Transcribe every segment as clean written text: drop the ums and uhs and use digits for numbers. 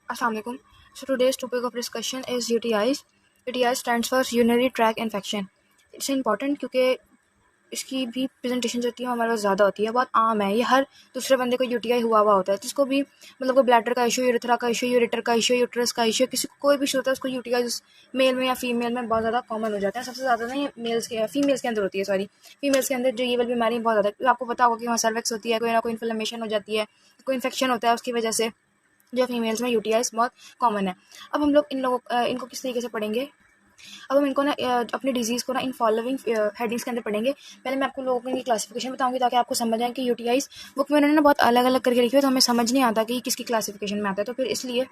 Assalamualaikum. So today's topic of discussion is UTIs. UTI stands for urinary tract infection. It's important क्योंकि इसकी भी presentation जो होती है हमारे पास ज़्यादा होती है, बहुत आम है। ये हर दूसरे बंदे को यूटीआई हुआ होता है, जिसको भी मतलब कोई ब्लैडर का इशू, यूरेथ्रा का इशू, यूरेटर का इशू, यूट्रस का इशू, किसी को कोई भी इशू होता है उसको यूटीआई मेल में या फीमेल में बहुत ज़्यादा कॉमन हो जाता है। सबसे ज़्यादा ना ये फीमेल्स के अंदर होती है, फीमेल्स के अंदर जो ये वाली बीमारी बहुत ज़्यादा है। आपको पता होगा कि वहाँ सर्विक्स होती है, कोई ना कोई इन्फ्लेमेशन हो जाती है, कोई इन्फेक्शन होता है, उसकी वजह से जो फीमेल्स में यूटीआईस बहुत कॉमन है। अब हम लोग इनको किस तरीके से पढ़ेंगे। अब हम इनको ना अपनी डिजीज़ को ना इन फॉलोइंग हेडिंग्स के अंदर पढ़ेंगे। पहले मैं आपको लोगों की क्लासिफिकेशन बताऊंगी ताकि आपको समझ आए कि यूटीआईस बुक में उन्होंने ना बहुत अलग अलग करके लिखी है, तो हमें समझ नहीं आता कि किसकी क्लासिफिकेशन में आता है। तो फिर इसलिए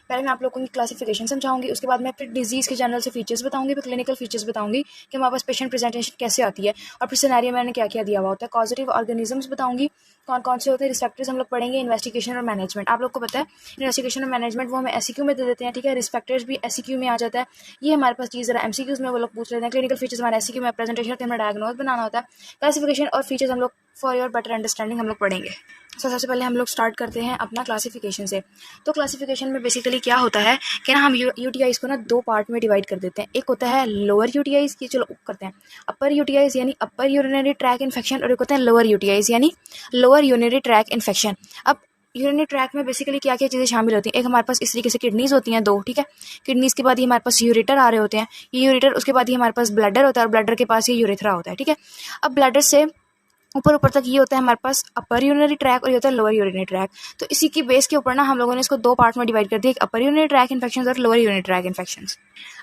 पहले मैं आप लोगों की क्लासिफिकेशन समझाऊंगी, उसके बाद मैं फिर डिजीज़ के जनरल से फीचर्स बताऊंगी, फिर क्लिनिकल फीचर्स बताऊंगी कि हमारे पास पेशेंट प्रेजेंटेशन कैसे आती है, और फिर सिनेरियो में मैंने क्या क्या दिया हुआ होता है। कॉजेटिव ऑर्गेनिजम्स बताऊंगी कौन कौन से होते हैं। रिस्पेक्टर्स हम लोग पढ़ेंगे। इन्वेस्टिगेशन और मैनेजमेंट, आप लोग को पता है इन्वेस्टिगेशन और मैनेजमेंट वो हमें एससीक्यू में दे देते हैं, ठीक है। रिस्पेक्टर्स भी एससीक्यू में आ जाता है, ये हमारे पास चीज़ जरा एमसीक्यूज में वो लोग पूछ लेते हैं। क्लिनिकल फीचर्स हमारे एससीक्यू में, प्रेजेंटेशन के हमें डायग्नोज बनाना होता है। क्लासिफिकेशन और फीचर्स हम लोग फॉर योर बेटर अंडरस्टैंडिंग हम लोग पढ़ेंगे। सबसे पहले हम लोग स्टार्ट करते हैं अपना क्लासिफिकेशन से। तो क्लासिफिकेशन में बेसिकली क्या होता है कि ना हम यूटीआईज को ना दो पार्ट में डिवाइड कर देते हैं। एक होता है लोअर यूटीआईज की, चलो करते हैं अपर यूटीआईज यानी अपर यूरिनरी ट्रैक इन्फेक्शन, और एक होता है लोअर यूटीआईज यानी लोअर यूरिनरी ट्रैक इन्फेक्शन। अब यूरिनरी ट्रैक में बेसिकली क्या क्या चीज़ें शामिल होती हैं। एक हमारे पास इस तरीके से किडनीज होती हैं दो, ठीक है। किडनीज के बाद ही हमारे पास यूरेटर आ रहे होते हैं, ये यूरेटर, उसके बाद ही हमारे पास ब्लैडर होता है, और ब्लैडर के पास ये यूरेथ्रा होता है, ठीक है। अब ब्लैडर से ऊपर तक ये होता है हमारे पास अपर यूरिनरी ट्रैक, और ये होता है लोअर यूरिनरी ट्रैक। तो इसी की बेस के ऊपर ना हम लोगों ने इसको दो पार्ट में डिवाइड कर दिया, एक अपर यूरिनरी ट्रैक इन्फेक्शन और लोअर यूरिनरी ट्रैक इन्फेक्शन।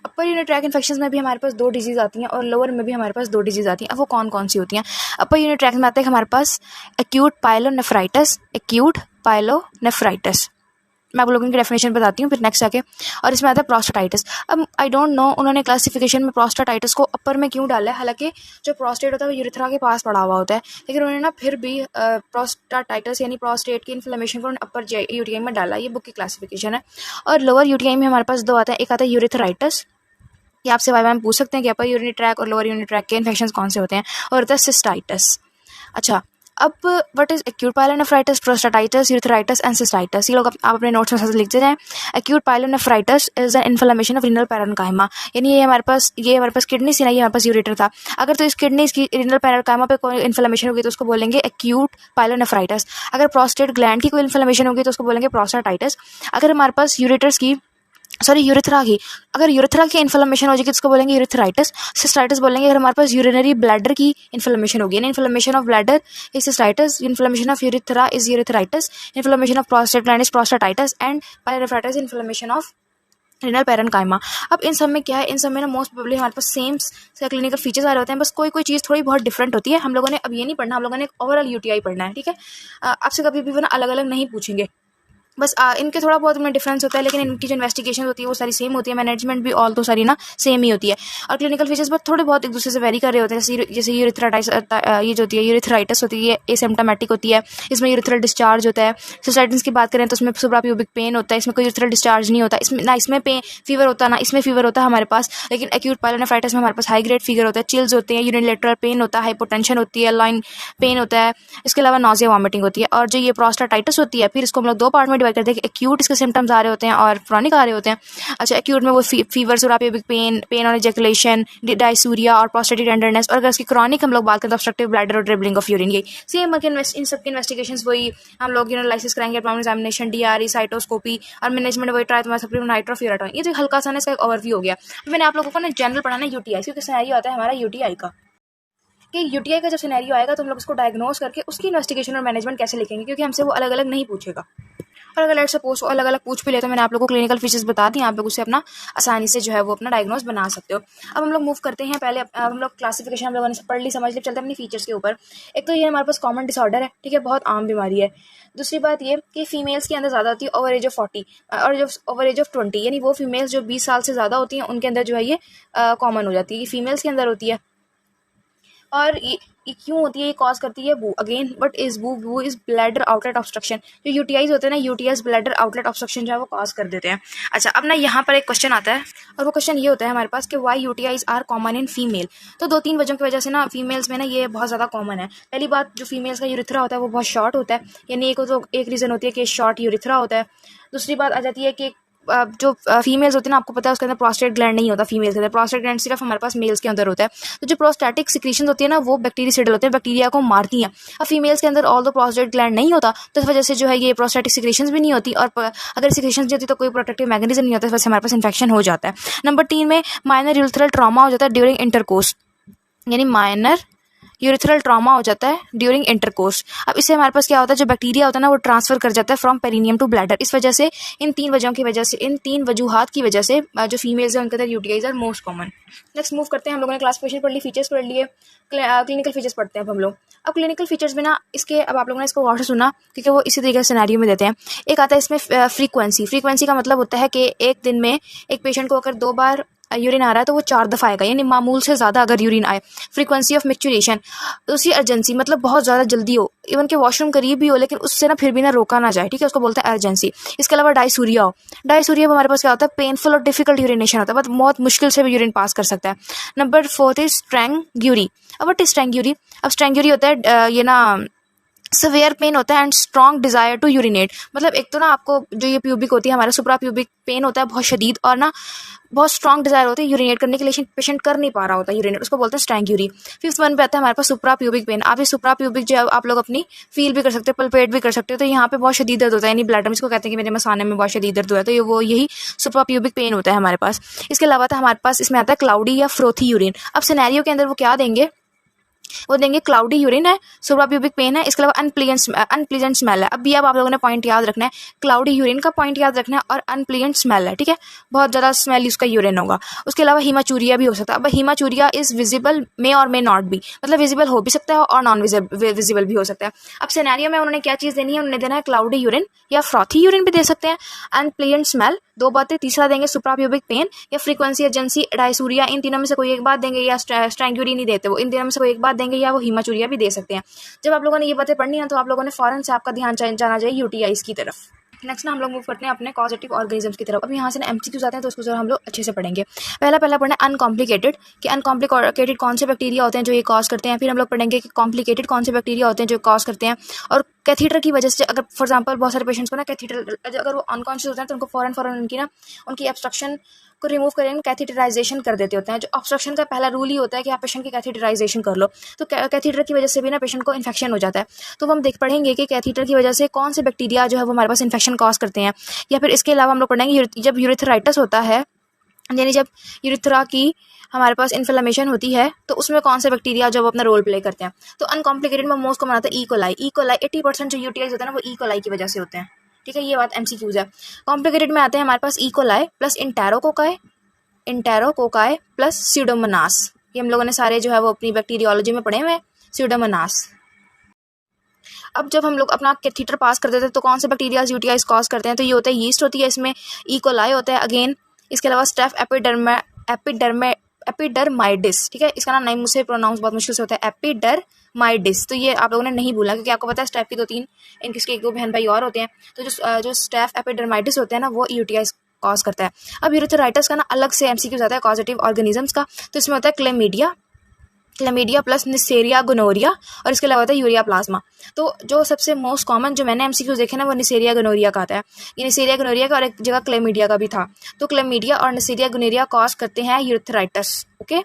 अपर यूरिनरी ट्रैक इन्फेक्शन में भी हमारे पास दो डिजीज आती हैं, और लोअर में भी हमारे पास दो डिजीज आती हैं। अब वो कौन कौन सी होती हैं। अपर यूरिनरी ट्रैक में आते हैं हमारे पास एक्यूट पाइलोनेफ्राइटिस, एक्यूट पाइलोनेफ्राइटिस, मैं आप लोगों की डेफिनेशन बताती हूँ फिर नेक्स्ट आके। और इसमें आता है प्रोस्टाटाइटिस। अब आई डोंट नो उन्होंने क्लासिफिकेशन में प्रोस्टाटाइटिस को अपर में क्यों डाला है, हालांकि जो प्रोस्टेट होता है वो यूरेथ्रा के पास पड़ा हुआ होता है, लेकिन उन्होंने ना फिर भी प्रोस्टाटाइटिस यानी प्रोस्टेट की इन्फ्लेमेशन को अपर यूटीआई में डाला। ये बुक की क्लासिफिकेशन है। और लोअर यूटीआई में हमारे पास दो आता है, एक आता है यूरेथराइटिस, ये आपसे वाई मैम पूछ सकते हैं कि अपर यूरिनरी ट्रैक और लोअर यूरिनरी ट्रैक के इन्फेक्शन कौन से होते हैं, और होता है सिस्टाइटिस। अच्छा, अब what is acute pyelonephritis, prostatitis, urethritis and cystitis, ये लोग आप अपने नोट्स में साथ लिखते जाएं। Acute pyelonephritis is an inflammation of renal parenchyma, यानी ये हमारे पास किडनी से ना, ये हमारे पास यूरेटर था। अगर तो इस किडनी की रीनल पैरेन्काइमा पे कोई इन्फ्लेमेशन होगी तो उसको बोलेंगे एक्यूट पाइलोनेफ्राइटिस। अगर प्रोस्टेट ग्लैंड की कोई इन्फ्लेमेशन होगी तो उसको बोलेंगे प्रोस्टाटाइटिस। अगर हमारे पास यूरेथ्रा की, अगर यूरेथ्रा की इन्फ्लेमेशन हो जाएगी तो उसको बोलेंगे यूरेथराइटिस। सिस्टाइटिस बोलेंगे अगर हमारे पास यूरिनरी ब्लैडर की इन्फ्लेमेशन होगी, यानी inflammation of bladder is cystitis, inflammation of urethra is urethritis, inflammation of prostate gland is prostatitis, and pyelonephritis inflammation of renal parenchyma. अब इन सब में क्या है, इन सब में ना मोस्ट प्रोबेबली हमारे पास सेम क्लिनिकल फीचर्स आ रहे होते हैं, बस कोई कोई चीज़ थोड़ी बहुत डिफरेंट होती है। हम लोगों ने अब ये नहीं पढ़ना, हम लोगों ने ओवरऑल यूटीआई पढ़ना है, ठीक है। आपसे कभी भी वो ना अलग अलग नहीं पूछेंगे, बस इनके थोड़ा बहुत में डिफरेंस होता है, लेकिन इनकी जो इन्वेस्टिगेशन होती है वो सारी सेम होती है। मैनेजमेंट भी ऑल तो सारी ना सेम ही होती है, और क्लिनिकल फीचर्स बस थोड़े बहुत एक दूसरे से वेरी कर रहे होते हैं। जैसे यूरिथ्राइटिस, ये जो होती है यूरिथ्राइटिस होती है, ये एसिम्प्टोमेटिक होती है, इसमें यूरिथ्रल डिस्चार्ज होता है। सिस्टाइटिस की बात करें तो उसमें सुप्राप्यूबिक पेन होता है, इसमें कोई यूरिथ्रल डिस्चार्ज नहीं होता, इसमें ना इसमें फीवर होता है ना इसमें फीवर होता है हमारे पास। लेकिन एक्यूट पाइलोनेफ्राइटिस में हमारे पास हाई ग्रेड फीवर होता है, चिल्स होते हैं, यूनिलेटरल पेन होता है, हाइपोटेंशन होती है, लाइन पेन होता है, इसके अलावा नॉजिया वॉमिटिंग होती है। और जो ये प्रोस्टाटाइटिस होती है, फिर इसको हम लोग दो पार्ट में डिवाइड करते हैं कि एक्यूट इसके सिम्टम्स आ रहे होते हैं और क्रॉनिक आ रहे होते हैं। अच्छा, एक्यूट में वो फीवर, सुराप्यूबिक पेन और इजैकुलेशन, डायसूरिया और प्रोस्टेटिक टेंडरनेस। और अगर इसकी क्रॉनिक हम लोग बात करें तो ऑब्स्ट्रक्टिव ब्लैडर और ड्रिबलिंग ऑफ यूरिन। यही सेम इन सब की इन्वेस्टिगेशंस वही हम लोग यूरिनलाइसिस कराएंगे, एब्डोमिनल एग्जामिनेशन, डीआरई, साइटोस्कोपी, और मैनेजमेंट वही ट्राइथोमाइसिन, नाइट्रोफ्यूराटोन। ये जो हल्का सा ना इसका एक ओवरव्यू हो गया। मैंने आप लोगों को ना जनरल पढ़ाना यूटीआई, क्योंकि सिनेरियो आता है हमारा यूटीआई का, कि यूटीआई का जब सिनेरियो आएगा तो हम लोग उसको डायग्नोस करके उसकी इन्वेस्टिगेशन और मैनेजमेंट कैसे लिखेंगे, क्योंकि हमसे वो अलग अलग नहीं पूछेगा। और अगर लेट सपोज वो अलग अलग पूछ भी ले तो मैंने आप लोगों को क्लिनिकल फीचर्स बता दी, आप लोग उससे अपना आसानी से जो है वो अपना डायग्नोस बना सकते हो। अब हम लोग मूव करते हैं, पहले अब हम लोग क्लासिफिकेशन हम लोगों ने पढ़ ली, समझ ली, चलते हैं अपनी फीचर्स के ऊपर। एक तो ये हमारे पास कॉमन डिसऑर्डर है, ठीक है, बहुत आम बीमारी है। दूसरी बात ये कि फीमेल्स के अंदर ज़्यादा होती है ओवर एज ऑफ 40 और जो ओवर एज ऑफ 20, यानी वो फीमेल्स जो 20 साल से ज़्यादा होती हैं उनके अंदर जो है ये कॉमन हो जाती है, कि फीमेल्स के अंदर होती है। और ये क्यों होती है, ये कॉज करती है बू। अगेन व्हाट इज बू? बू इज ब्लैडर आउटलेट ऑब्स्ट्रक्शन। जो यूटीआईज होते हैं ना, यूटीआईज ब्लैडर आउटलेट ऑब्स्ट्रक्शन जो है वो कॉज कर देते हैं। अच्छा, अब ना यहाँ पर एक क्वेश्चन आता है और वो क्वेश्चन ये होता है हमारे पास कि why UTIs are common in female. तो 2-3 वजहों की वजह से ना फीमेल्स में ना ये बहुत ज़्यादा कॉमन है। पहली बात, जो फीमेल्स का यूरिथ्रा होता है वो बहुत शॉर्ट होता है, यानी एक रीज़न होती है कि शॉर्ट यूरिथ्रा होता है। दूसरी बात आ जाती है कि जो फीमेल्स होती है ना, आपको पता है उसके अंदर प्रोस्टेट ग्लैंड नहीं होता। फीमेल्स के अंदर प्रोस्टेट ग्लैंड सिर्फ हमारे पास मेल्स के अंदर होता है। तो जो प्रोस्टैटिक सिक्रीशंस होती है ना, वो बैक्टीरियाइडल होते हैं, बैक्टीरिया को मारती हैं। अब फीमेल्स के अंदर ऑल दो प्रोस्टेट ग्लैंड नहीं होता, तो इस वजह से जो है ये प्रोस्टैटिक सिक्रीशंस भी नहीं होती, और अगर सिक्रीशंस नहीं होती तो कोई प्रोटेक्टिव मैकेनिज्म नहीं होता, इस वजह से हमारे पास इन्फेक्शन हो जाता है। नंबर 3 में माइनर यूरिथ्रल ट्रॉमा हो जाता है ड्यूरिंग इंटरकोर्स, यानी माइनर यूरिथ्रल ट्रॉमा हो जाता है ड्यूरिंग इंटरकोर्स। अब इससे हमारे पास क्या होता है, जो बैक्टीरिया होता है ना वो ट्रांसफर कर जाता है फ्रॉम पेरिनियम टू ब्लैडर। इस वजह से इन 3 वजूहात की वजह से जो फीमेल्स हैं उनके अंदर UTIs are most common. Next move करते हैं, हम लोगों ने क्लासिफिकेशन पढ़ ली, फीचर्स पढ़ लिए, क्लिनिकल फीचर्स पढ़ते हैं अब हम लोग। अब क्लिनिकल फीचर्स में ना इसके, अब आप लोगों ने इसको गौर से सुना क्योंकि वो इसी तरीके से सिनेरियो में देते हैं। एक आता है इसमें फ्रीक्वेंसी का मतलब होता है कि एक दिन में एक पेशेंट को अगर 2 बार यूरिन आ रहा है तो वो 4 दफ़ा आएगा, यानी मामूल से ज़्यादा अगर यूरिन आए। फ्रीक्वेंसी ऑफ मिक्चुरेशन, दूसरी अर्जेंसी, मतलब बहुत ज़्यादा जल्दी हो, इवन के वॉशरूम करीब भी हो लेकिन उससे ना फिर भी ना रोका ना जाए, ठीक है, उसको बोलते हैं अर्जेंसी। इसके अलावा डायसूरिया हो, डायसूरिया में हमारे पास क्या होता है, पेनफुल और डिफिकल्ट यूरिनेशन होता है, बहुत मुश्किल से भी यूरिन पास कर सकता है। Number 4 is strangury. अब व्हाट इज स्ट्रेंग्यूरी? अब स्ट्रेंग्यूरी होता है ये ना सवेयर पेन होता है and strong desire to urinate. मतलब एक तो ना आपको जो ये प्यूबिक होती है, हमारा सुप्रा प्यूबिक पेन होता है बहुत शदीद, और ना बहुत स्ट्रॉन्ग डिजायर होती है यूरिनेट करने के लिए, पेशेंट कर नहीं पा रहा होता यूरिनेट, उसको बोलते हैं स्ट्रेंग्यूरी। 5th वन पे आता है हमारे पास सुप्रा प्यूबिक पेन। आप ये सुप्रा प्यूबिक जो है आप लोग अपनी फील भी कर सकते हो, पल्पेट भी कर सकते हो। तो यहाँ पे बहुत शदीद दर्द होता है, यानी ब्लैडर में, इसको कहते हैं कि मेरे मसाने में बहुत शदीद दर्द हुआ है, तो ये वो यही सुप्रा प्यूबिक पेन होता है हमारे पास। इसके अलावा था हमारे पास इसमें आता है क्लाउडी या फ्रोथी यूरिन। अब सिनेरियो के अंदर वो क्या देंगे, वो देंगे क्लाउडी यूरिन है, सुप्राप्यूबिक पेन है, इसके अलावा अनप्लीजेंट स्मेल है। अब भी अब आप लोगों ने पॉइंट याद रखना है, क्लाउडी यूरिन का पॉइंट याद रखना है और अनप्लीजेंट स्मेल है, ठीक है, बहुत ज़्यादा स्मेल उसका यूरिन होगा। उसके अलावा हीमाचूरिया भी हो सकता है। अब हीमाचूरिया इज विजिबल मे और मे नॉट बी, मतलब विजिबल हो भी सकता है और नॉन विजिबल भी हो सकता है। अब सिनेरियो में उन्होंने क्या चीज़ देनी है, उन्होंने देना है क्लाउडी यूरिन या फ्रॉथी यूरिन भी दे सकते हैं, अनप्लीजेंट स्मेल, 2 बातें, तीसरा देंगे सुप्राप्यूबिक पेन या फ्रीक्वेंसी एजेंसी डायसूरिया। इन तीनों में से कोई एक बात देंगे, या स्ट्रेंग्यूरी नहीं देते वो, इन तीनों में से कोई एक बात देंगे, या वो हीमाचूरिया भी दे सकते हैं। जब आप लोगों ने ये बातें पढ़नी है तो आप लोगों ने फौरन से आपका ध्यान जाना चाहिए यूटीआईज की तरफ। नेक्स्ट ना हम लोग मूव करते हैं अपने कॉजेटिव ऑर्गेनिजम्स की तरफ। अब यहाँ से ना एमसीक्यूज आते हैं तो उसको जरा हम लोग अच्छे से पढ़ेंगे। पहला पढ़ना अनकॉम्प्लिकेटेड, कि अनकॉम्प्लिकेटेड कौन से बैक्टीरिया होते हैं जो ये कॉज करते हैं। फिर हम लोग पढ़ेंगे कि कॉम्प्लिकेटेड कौन से बैक्टीरिया होते हैं जो कॉज करते हैं। और कैथीटर की वजह से, अगर फॉर एग्जांपल बहुत सारे पेशेंट्स को ना कैथीटर, अगर वो अनकॉन्शियस होते हैं तो उनको फौरन उनकी ऑब्स्ट्रक्शन को रिमूव करेंगे, कैथीटराइजेशन कर देते होते हैं। जो ऑब्स्ट्रक्शन का पहला रूल ही होता है कि आप पेशेंट की कैथीटराइजेशन कर लो, तो कैथीटर की वजह से भी ना पेशेंट को इन्फेक्शन हो जाता है। तो हम पढ़ेंगे कि कैथीटर की वजह से कौन से बैक्टीरिया जो है वो हमारे पास इन्फेक्शन कॉज करते हैं। या फिर इसके अलावा हम लोग पढ़ेंगे जब यूरिथराइटिस होता है, यानी जब यूरिथ्रा की हमारे पास इन्फ्लेमेशन होती है तो उसमें कौन से बैक्टीरिया जो अपना रोल प्ले करते हैं। तो अनकॉम्प्लिकेटेड में मोस्ट कॉमन आता है ई कोलाई 80% जो यूटीआईज होता है ना वो ई कोलाई की वजह से होते हैं, ठीक है, ये बात एमसीक्यूज है। कॉम्प्लिकेटेड में आते हैं हमारे पास E coli plus enterococci plus pseudomonas. ये हम लोगों ने सारे जो है वो अपनी बैक्टीरियोलॉजी में पढ़े हुए हैं, स्यूडोमोनास। अब जब हम लोग अपना कैथीटर पास कर देते हैं तो कौन से बैक्टीरिया यूटीआईज कॉज करते हैं, तो ये होता है यीस्ट होती है, इसमें ई कोलाई होता है अगेन। इसके अलावा स्टेफ एपिडर्माइडिस, ठीक है, इसका ना नाम मुझसे प्रोनाउंस बहुत मुश्किल से होता है, एपिडर्माइडिस। तो ये आप लोगों ने नहीं भूला क्योंकि आपको पता है स्टेफ की 2-3 इनके एक 2 बहन भाई और होते हैं। तो जो स्टेफ एपिडर्माइडिस होते हैं ना वो यूटीआईज कॉज करता है। अब यूरिथराइटिस का ना अलग से एमसीक्यू आता है कॉजेटिव ऑर्गेनिजम्स का, तो इसमें होता है क्लेमीडिया प्लस निसेरिया गोनोरिया, और इसके अलावा होता है यूरिया प्लाज्मा। तो जो सबसे मोस्ट कॉमन जो मैंने एमसीक्यूज देखे ना वो निसेरिया गोनोरिया का आता है। ये निसेरिया गोनोरिया का और एक जगह क्लेमीडिया का भी था। तो क्लेमीडिया और निसेरिया गोनोरिया कॉज करते हैं यूरिथराइटिस, ओके।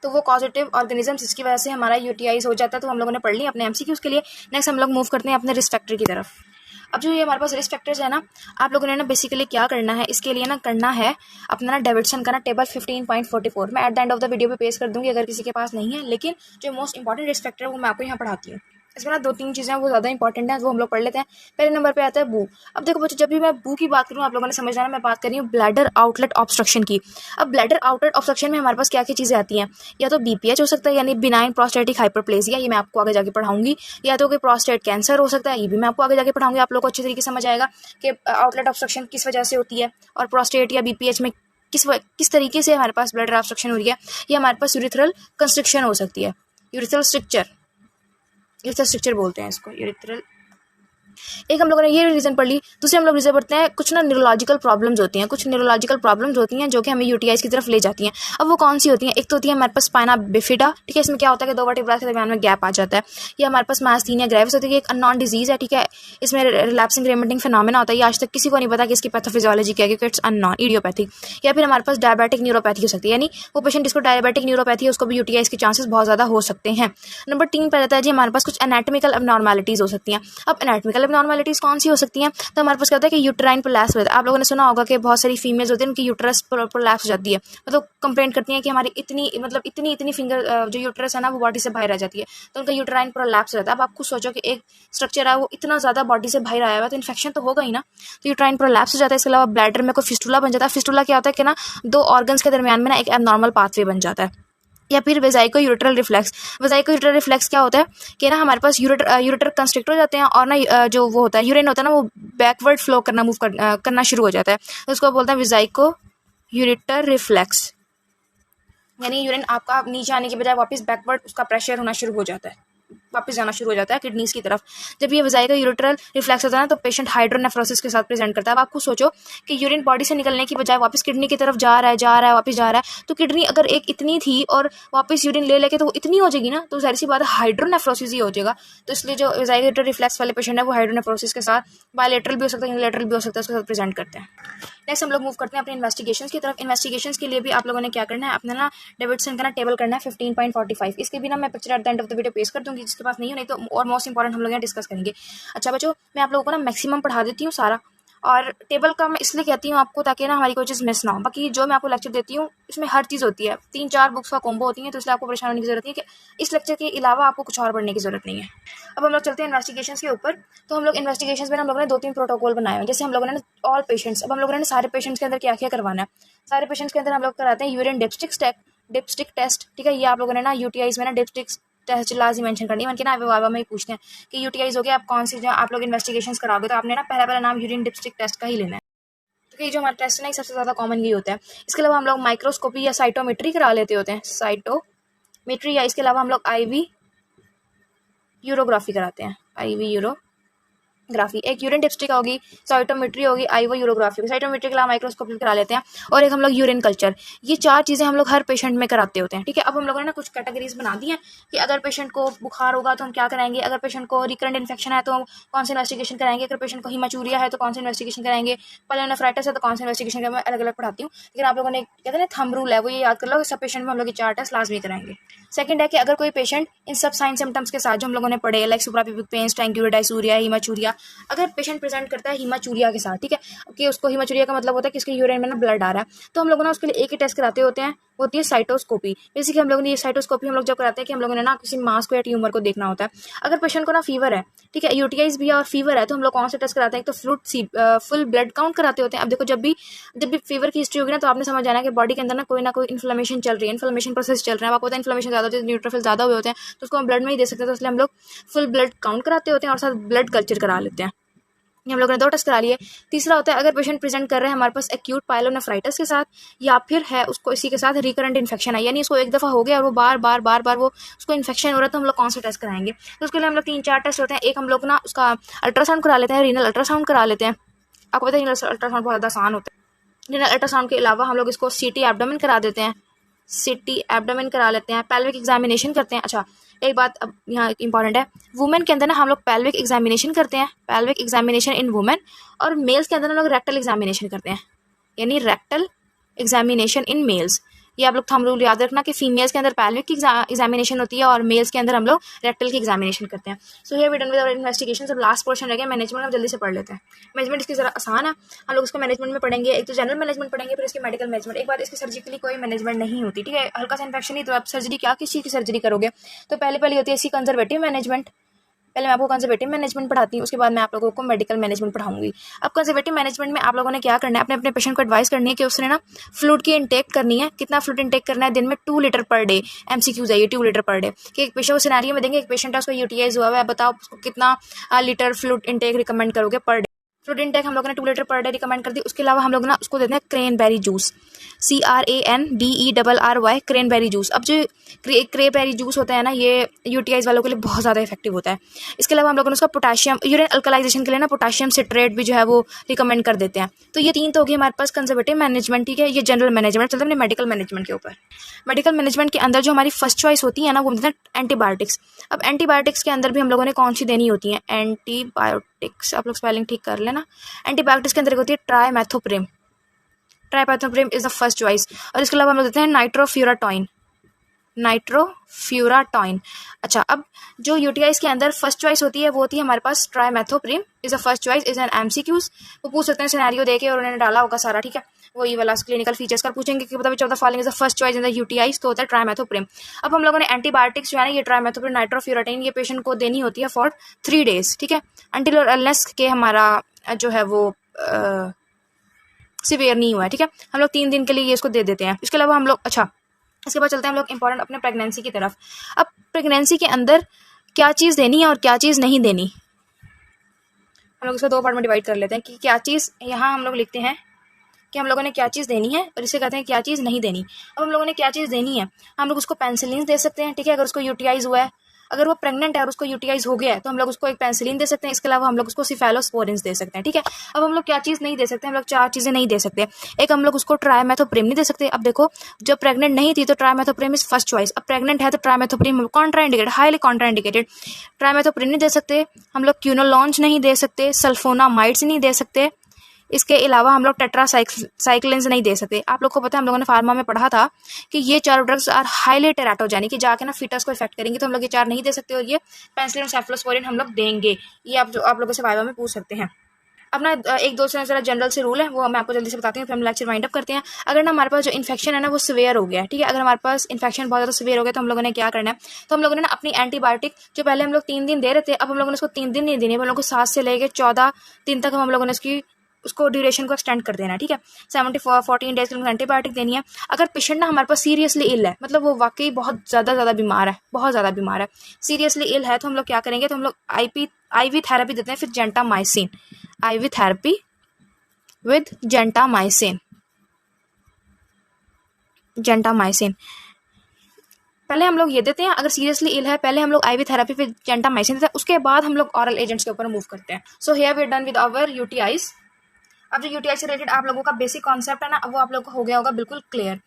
तो वो कॉजेटिव ऑर्गेनिजम्स इसकी वजह से हमारा यूटीआईज हो जाता है। तो हम लोगों ने पढ़ ली अपने एमसीक्यूज के लिए। नेक्स्ट हम लोग मूव करते हैं अपने रिस्क फैक्टर की तरफ। अब जो ये हमारे पास रिस्क फैक्टर्स है ना, आप लोगों ने ना बेसिकली क्या करना है, इसके लिए ना करना है अपना ना डेविडसन का ना टेबल 15.44 मैं at the end of the video पे पेश कर दूंगी अगर किसी के पास नहीं है, लेकिन जो मोस्ट इंपॉर्टेंट रिस्क फैक्टर है वो मैं आपको यहाँ पढ़ाती हूँ। इसमें ना 2-3 चीज़ें वो ज़्यादा इंपॉर्टेंट है, वो हम लोग पढ़ लेते हैं। पहले नंबर पे आता है बू। अब देखो बच्चों, जब भी मैं बू की बात करूँ आप लोगों ने समझना है मैं बात कर रही हूँ ब्लैडर आउटलेट ऑब्स्ट्रक्शन की। अब ब्लैडर आउटलेट ऑब्स्ट्रक्शन में हमारे पास क्या क्या चीज़ें आती हैं, या तो बीपीएच हो सकता है यानी बिनाइन प्रोस्टेटिक हाइपरप्लेसिया, ये मैं आपको आगे जाके पढ़ाऊंगी, या तो कोई प्रोस्टेट कैंसर हो सकता है, ये भी मैं आपको आगे जाके पढ़ाऊंगी। आप लोग को अच्छे तरीके से समझ आएगा कि आउटलेट ऑब्स्ट्रक्शन किस वजह से होती है और प्रोस्टेट या बीपीएच में किस तरीके से हमारे पास ब्लड ऑब्स्ट्रक्शन हो रही है, ये हमारे पास यूरिथ्रल कंस्ट्रिक्शन हो सकती है, यूरिथ्रल स्ट्रक्चर बोलते हैं इसको, यूरिथ्रल। एक हम लोगों ने ये रीज़न पढ़ ली। दूसरे हम लोग रीज़न पढ़ते हैं कुछ ना न्यूरोलॉजिकल प्रॉब्लम्स होती हैं, कुछ न्यूरोलॉजिकल प्रॉब्लम्स होती हैं जो कि हमें यूटीआईज की तरफ ले जाती हैं। अब वो कौन सी होती हैं? एक तो होती है हमारे पास स्पाइना बिफिडा, ठीक है, इसमें क्या होता है कि 2 वर्टिब्रा के दरमियान में गैप आ जाता है। ये हमारे पास मायस्थीनिया ग्रेविस होती है, एक अननोन डिजीज़ है, ठीक है, इसमें रिलैप्सिंग रेमिटिंग फिनोमेना होता है। ये आज तक किसी को नहीं पता कि इसकी पैथोफिजियोलॉजी क्या है, क्योंकि इट्स अननोन, इडियोपैथिक। या फिर हमारे पास डायबिटिक न्यूरोपैथी हो सकती है, यानी वो पेशेंट जिसको डायबिटिक न्यूरोपैथी है उसको भी यूटीआईज के चांसेस बहुत ज़्यादा हो सकते हैं। नंबर 3 पर रहता है जी हमारे पास कुछ एनाटॉमिकल एबनॉर्मैलिटीज़ हो सकती हैं। अब एनाटॉमिकल एबनॉर्मैलिटीज़ कौन सी हो सकती हैं? तो हमारे पास क्या होता है कि यूट्राइन प्रोलैप्स होता है। आप लोगों ने सुना होगा कि बहुत सारी फीमेल्स होती हैं उनकी यूट्रस प्रोलैप्स हो जाती है, मतलब कंप्लेंट करती हैं कि हमारी इतनी फिंगर जो यूट्रस है ना वो बॉडी से बाहर आ जाती है, तो उनका यूट्राइन प्रोलैप्स हो जाता है। अब आप खुद सोचो कि एक स्ट्रक्चर है वो इतना ज़्यादा बॉडी से बाहर आया हुआ है तो इन्फेक्शन तो होगा ही ना, तो यूट्राइन प्रोलैप्स हो जाता है। इसके अलावा ब्लैडर में कोई फिस्टुला बन जाता है। फिस्टुला क्या होता है कि ना 2 ऑर्गन्स के दरमियान में ना एक एबनॉर्मल पाथवे बन जाता है। या फिर वेजाइको यूरेटरल रिफ्लेक्स। वेजाइको यूरेटरल रिफ्लेक्स क्या होता है कि ना हमारे पास यूरेटर कंस्ट्रिक्ट हो जाते हैं और ना जो वो होता है यूरिन होता है ना वो बैकवर्ड फ्लो करना शुरू हो जाता है, तो उसको बोलते हैं वेजाइको यूरेटर रिफ्लेक्स, यानी यूरिन आपका नीचे आने के बजाय वापस बैकवर्ड उसका प्रेशर होना शुरू हो जाता है, वापस जाना शुरू हो जाता है किडनीज की तरफ। जब ये वेजाइको यूरेटरल रिफ्लेक्स होता है ना तो पेशेंट हाइड्रोनेफ्रोसिस के साथ प्रेजेंट करता है। अब आपको सोचो कि यूरिन बॉडी से निकलने की बजाय वापस किडनी की तरफ जा रहा है वापस जा रहा है, तो किडनी अगर एक इतनी थी और वापस यूरिन ले लेके तो वो इतनी हो जाएगी ना, तो सारी सी बात है हाइड्रोनेफ्रोसिस ही हो जाएगा। तो इसलिए जो वेजाइको यूरेटरल रिफ्लेक्स वाले पेशेंट है वो हाइड्रोनेफ्रोसिस के साथ बायलेटरल भी हो सकता है, यूनिलेटरल भी हो सकता है, उसके साथ प्रेजेंट करते हैं। नेक्स्ट हम लोग मूव करते हैं अपने इन्वेस्टिगेशंस की तरफ। इन्वेस्टिगेशंस के लिए भी आप लोगों ने क्या करना है, अपना ना डेविडसन का ना टेबल करना है 15.45। इसके भी ना मैं picture at the end of the video पेश कर दूंगी, जिसके पास नहीं हो, नहीं तो और मोस्ट इंपॉर्टेंट हम लोग यहाँ डिस्कस करेंगे। अच्छा बच्चों, मैं आप लोगों को ना मैक्सिमम पढ़ा देती हूँ सारा, और टेबल का मैं इसलिए कहती हूँ आपको ताकि ना हमारी कोई चीज़ मिस ना हो। बाकी जो मैं आपको लेक्चर देती हूँ इसमें हर चीज़ होती है, 3-4 बुक्स का कॉम्बो होती है, तो इसलिए आपको परेशान होने की जरूरत नहीं है कि इस लेक्चर के अलावा आपको कुछ और पढ़ने की जरूरत नहीं है। अब हम लोग चलते हैं इन्वेस्टिगेशंस के ऊपर। तो हम लोग इन्वेस्टिगेशंस में हम लोगों ने 2-3 प्रोटोकॉल बनाए हैं। जैसे हम लोगों ने ऑल पेशेंट्स, अब हम लोगों ने सारे पेशेंट्स के अंदर क्या क्या करवाना है। सारे पेशेंट्स के अंदर हम लोग कराते हैं यूरिन डिप्स्टिक टेस्ट, ठीक है। ये आप लोगों ने ना यूटीआईज में ना डिप्स्टिक टेस्ट लाजी मेंशन करनी है, उनके ना वावा में ही पूछते हैं कि यूटीआईज हो गया, आप कौन सी जो आप लोग इन्वेस्टिगेशंस कराओगे, तो आपने ना पहला नाम यूरिन डिप्स्टिक टेस्ट का ही लेना है, क्योंकि जो हमारा टेस्ट है ना सबसे ज़्यादा कॉमन यही होता है। इसके अलावा हम लोग माइक्रोस्कोपी या साइटोमेट्री करा लेते होते हैं, साइटोमेट्री, या इसके अलावा हम लोग आईवी यूरोग्राफी कराते हैं, आईवी यूरोग्राफी। एक यूरिन डिप्स्टिक होगी, साइटोमेट्री होगी, आईवी यूरोग्राफी। साइटोमेट्री के अलावा माइक्रोस्कोपी करा लेते हैं, और एक हम लोग यूरिन कल्चर। ये 4 चीज़ें हम लोग हर पेशेंट में कराते होते हैं, ठीक है। अब हम लोगों ने ना कुछ कैटेगरीज बना दी हैं कि अगर पेशेंट को बुखार होगा तो हम क्या कराएंगे, अगर पेशेंट को रिकरेंट इन्फेक्शन है तो हम कौन सा इन्वेस्टिगेशन कराएंगे, अगर पेशेंट को हीमाचूरिया है तो कौन सा इन्वेस्टिगेशन कराएंगे, पल्मोनेफ्राइटिस है तो कौन सा इन्वेस्टिगेशन करेंगे। मैं अलग अलग पढ़ाती हूँ, लेकिन आप लोगों ने कहते हैं ना थंब रूल है, वो ये याद कर लो, सब पेशेंट में हम लोग 4 टेस्ट लाजमी कराएंगे। सेकंड है कि अगर कोई पेशेंट इन सब साइन सिम्टम्स के साथ जो हम लोगों ने पढ़े, लाइक सुप्राप्यूबिक पेन, स्टैंक्यूरिया, डायसूरिया, हीमाचूरिया, अगर पेशेंट प्रेजेंट करता है हीमाचूरिया के साथ, ठीक है, कि उसको हीमाचूरिया का मतलब होता है कि उसके यूरिन में ना ब्लड आ रहा है, तो हम लोग ना उसके लिए एक ही टेस्ट कराते होते हैं, होती है साइटोस्कोपी। बेसिकली हम लोगों ने ये साइटोस्कोपी हम लोग जब कराते हैं कि हम लोगों ने ना किसी मास को या ट्यूमर को देखना होता है। अगर पेशेंट को ना फीवर है, ठीक है, यूटीआईज भी है और फीवर है, तो हम लोग कौन सा टेस्ट कराते हैं, एक तो फुल ब्लड काउंट कराते होते हैं। अब देखो जब भी फीवर की हिस्ट्री होगी ना तो आपने समझ जाना कि बॉडी के अंदर ना कोई इन्फ्लेमेशन चल रही है, इन्फ्लेमेशन प्रोसेस चल रहा है। आपको पता है इन्फ्लेमेशन ज़्यादा होती है, न्यूट्रोफिल ज़्यादा हुए होते हैं, तो उसको हम ब्लड में ही दे सकते हैं, तो इसलिए हम लोग फुल ब्लड काउंट कराते होते हैं और साथ ब्लड कल्चर करा लेते हैं। ये हम लोगों ने 2 टेस्ट करा लिए। तीसरा होता है अगर पेशेंट प्रेजेंट कर रहे हैं हमारे पास एक्यूट पायलोनेफ्राइटिस के साथ, या फिर है उसको इसी के साथ रिकरेंट इन्फेक्शन है, यानी उसको एक दफ़ा हो गया और वो बार वो उसको इन्फेक्शन हो रहा है, तो हम लोग कौन सा टेस्ट कराएंगे। तो उसके लिए हम लोग 3-4 टेस्ट होते हैं। एक हम लोग ना उसका अल्ट्रासाउंड करा लेते हैं, रीनल अल्ट्रासाउंड करा लेते हैं। आपको पता है रीनल अल्ट्रासाउंड बहुत ज़्यादा आसान होता है। रीनल अल्ट्रासाउंड के अलावा हम लोग इसको सीटी एब्डोमेन करा देते हैं, सीटी एब्डोमेन करा लेते हैं, पेल्विक एग्जामिनेशन करते हैं। अच्छा एक बात अब यहाँ इंपॉर्टेंट है, वुमेन के अंदर ना हम लोग पेल्विक एग्जामिनेशन करते हैं, पेल्विक एग्जामिनेशन इन वुमेन, और मेल्स के अंदर हम लोग रेक्टल एग्जामिनेशन करते हैं, यानी रेक्टल एग्जामिनेशन इन मेल्स। ये आप लोग थंब रूल याद रखना कि फीमेल्स के अंदर पेल्विक की एग्जामिनेशन होती है और मेल्स के अंदर हम लोग रेक्टल की एग्जामिनेशन करते हैं। So here we done with our investigation. अब लास्ट पोर्शन रह गया मैनेजमेंट, हम जल्दी से पढ़ लेते हैं। मैनेजमेंट इसकी जरा आसान है, हम लोग इसको मैनेजमेंट में पढ़ेंगे। एक तो जनरल मैनेजमेंट पढ़ेंगे, फिर इसकी मेडिकल मैनेजमेंट। एक बात, इसकी सर्जिकली कोई मैनेजमेंट नहीं होती, ठीक है, हल्का सा इन्फेक्शन ही तो आप सर्जरी क्या किस चीज़ की सर्जरी करोगे, तो पहले होती है इसकी कंजर्वेटिव मैनेजमेंट। पहले मैं आपको कंजर्वेटिव मैनेजमेंट पढ़ाती हूँ, उसके बाद मैं आप लोगों को मेडिकल मैनेजमेंट पढ़ाऊंगी। अब कंजर्वेटिव मैनेजमेंट में आप लोगों ने क्या करना है, अपने पेशेंट को एडवाइस करनी है कि उसने ना फ्लूइड की इंटेक करनी है। कितना फ्लूइड इंटेक करना है, दिन में 2 लीटर पर डे। MCQs है ये 2 लीटर पर डे, कि एक पेशेंट को सिनेरियो में देंगे, एक पेशेंट है उसको यूटीआईज हुआ है, बताओ उसको कितना लीटर फ्लूइड इंटेक रिकमेंड करोगे पर डे। फ्लूइड इनटेक हम लोगों ने 2 लीटर पर डे रिकमेंड कर दी। उसके अलावा हम लोग ना उसको देते हैं cranberry juice, CRANBERRY, cranberry juice. अब जो क्रेनबेरी जूस होता है ना, ये यूटीआईज वालों के लिए बहुत ज़्यादा इफेक्टिव होता है। इसके अलावा हम लोगों ने उसका पोटाशियम यूरिन अल्कलाइजेशन के लिए ना पोटाशियम सिट्रेट भी जो है वो रिकमेंड कर देते हैं। तो ये 3 तो होगी हमारे पास कंजर्वेटिव मैनेजमेंट, ठीक है। ये जनरल मैनेजमेंट। चलते हैं मेडिकल मैनेजमेंट के ऊपर। मेडिकल मैनेजमेंट के अंदर जो हमारी फर्स्ट चॉइस होती है ना, वो होता है एंटीबायोटिक्स। अब एंटीबायोटिक्स के अंदर भी हम लोगों ने कौन सी देनी होती है? एंटीबायोटिक्स, आप लोग स्पेलिंग ठीक कर लेना। एंटीबायोटिक्स के अंदर होती है trimethoprim. Trimethoprim is the first choice. और इसके अलावा हम लोग देते हैं नाइट्रोफ्यूराटॉइन। अच्छा, अब जो यूटीआईज के अंदर फर्स्ट चॉइस होती है वो होती है हमारे पास trimethoprim is the first choice. Is an MCQs. वो पूछ सकते हैं सिनेरियो देके और उन्होंने डाला होगा सारा, ठीक है। वही वाला क्लिनिकल फीचर्स कर पूछेंगे कि which of the following is the first choice in the UTIs, तो होता है ट्राइमेथोप्रिम। अब हम लोगों ने एंटीबायोटिक्स जो है ना, ये ट्राइमेथोप्रिम, नाइट्रोफ्यूराटाइन, ये पेशेंट को देनी होती है फॉर 3 days, ठीक है, अनटिल और अनलेस के हमारा जो है वो सिवियर नहीं हुआ है, ठीक है। हम लोग 3 दिन के लिए ये इसको दे देते हैं। इसके अलावा हम लोग, अच्छा, इसके बाद चलते हैं हम लोग इंपॉर्टेंट अपने प्रेगनेंसी की तरफ। अब प्रेगनेंसी के अंदर क्या चीज़ देनी है और क्या चीज़ नहीं देनी, हम लोग इसको 2 पार्ट में डिवाइड कर लेते हैं कि क्या चीज़, यहाँ हम लोग लिखते हैं कि हम लोगों ने क्या चीज़ देनी है और इसे कहते हैं क्या चीज़ नहीं देनी। अब हम लोगों ने क्या चीज़ देनी है, हम लोग उसको पेंसिलिन दे सकते हैं, ठीक है, अगर उसको यूटीआईज हुआ है। अगर वो प्रेग्नेंट है और उसको यूटीआईज हो गया है तो हम लोग उसको एक पेंसिलिन दे सकते हैं। इसके अलावा हम लोग उसको सिफेलोस्पोरिन्स दे सकते हैं, ठीक है। अब हम लोग क्या चीज़ नहीं दे सकते, हम लोग 4 चीज़ें नहीं दे सकते। एक, हम लोग उसको ट्राइमेथोप्रिम नहीं दे सकते। अब देखो, जब प्रेग्नेंट नहीं थी तो ट्राइमेथोप्रिम इज फर्स्ट चॉइस। अब प्रेग्नेंट है तो trimethoprim contraindicated, highly contraindicated. Trimethoprim नहीं दे सकते। हम लोग क्यूनोलॉन्ज नहीं दे सकते। सल्फोनामाइड्स नहीं दे सकते। इसके अलावा हम लोग टेट्रासाइक्लिन्स नहीं दे सकते। आप लोग को पता है, हम लोगों ने फार्मा में पढ़ा था कि ये 4 ड्रग्स आर हाईली टेराटोजेनिक, कि जाके ना फीटस को इफेक्ट करेंगे, तो हम लोग ये 4 नहीं दे सकते। और ये पेनिसिलिन, सेफलोस्पोरिन हम लोग देंगे। ये आप लोगों से वाइवा में पूछ सकते हैं। अब ना 1-2 से जरा जनरल से रूल है, वो मैं आपको जल्दी से बताती हूँ, फिर हम लेक्चर वाइंड अप करते हैं। अगर ना हमारे पास जो इन्फेक्शन है ना वो सीवियर हो गया है, ठीक है, अगर हमारे पास इन्फेक्शन बहुत ज़्यादा सीवियर हो गया तो हम लोगों ने क्या करना है, तो हम लोगों ने ना अपनी एंटीबायोटिक जो पहले हम लोग 3 दिन दे रहे थे, अब हम लोगों ने उसको 3 दिन नहीं देनी, हम लोगों को 7 से लेकर 14 दिन तक हम लोगों ने उसको ड्यूरेशन को एक्सटेंड कर देना है, ठीक है। 14 डेज के लिए एंटीबायोटिक देनी है। अगर पेशेंट ना हमारे पास सीरियसली इल है, मतलब वो वाकई बहुत ज़्यादा बीमार है, बहुत ज़्यादा बीमार है, सीरियसली इल है, तो हम लोग क्या करेंगे, तो हम लोग IV थेरेपी देते हैं, फिर gentamicin, IV therapy with gentamicin. पहले हम लोग ये देते हैं, अगर सीरियसली इल है पहले हम लोग IV थेरेपी फिर जेंटामाइसिन देते हैं, उसके बाद हम लोग ऑरल एजेंट्स के ऊपर मूव करते हैं। So here we are done with our UTIs. अब जो यूटीआई से रिलेटेड आप लोगों का बेसिक कॉन्सेप्ट है ना, वो आप लोगों को हो गया होगा बिल्कुल क्लियर।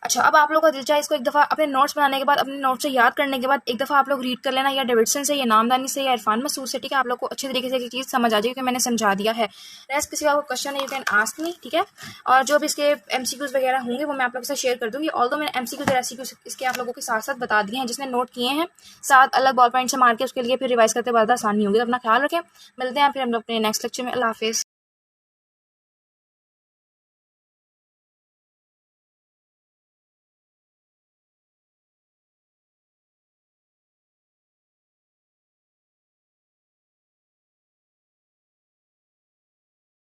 अच्छा, अब आप लोगों का दिल चाहे इसको एक दफ़ा अपने नोट्स बनाने के बाद, अपने नोट्स से याद करने के बाद एक दफ़ा आप लोग रीड कर लेना, या डेविडसन से, या नामदानी से, या इरफान मसूद से, ठीक है। आप लोग को अच्छे तरीके से एक चीज़ समझ आ जाएगी कि मैंने समझा दिया है। रेस्ट किसी का क्वेश्चन है, यू कैन आस्क मी, ठीक है। और जो भी इसके MCQs वगैरह होंगे वो मैं आप लोगों से शेयर कर दूँगी। ऑल्दो मैंने MCQs और SCQs इसके आप लोगों के साथ साथ बता दिए हैं, जिसने नोट किए हैं 7 अलग बॉल पॉइंट से मार के, उसके लिए फिर रिवाइज करते ज़्यादा आसानी होगी। तो अपना ख्याल रखें, मिलते हैं फिर हम लोग अपने नेक्स्ट लेक्चर में। अल्लाह हाफिज़।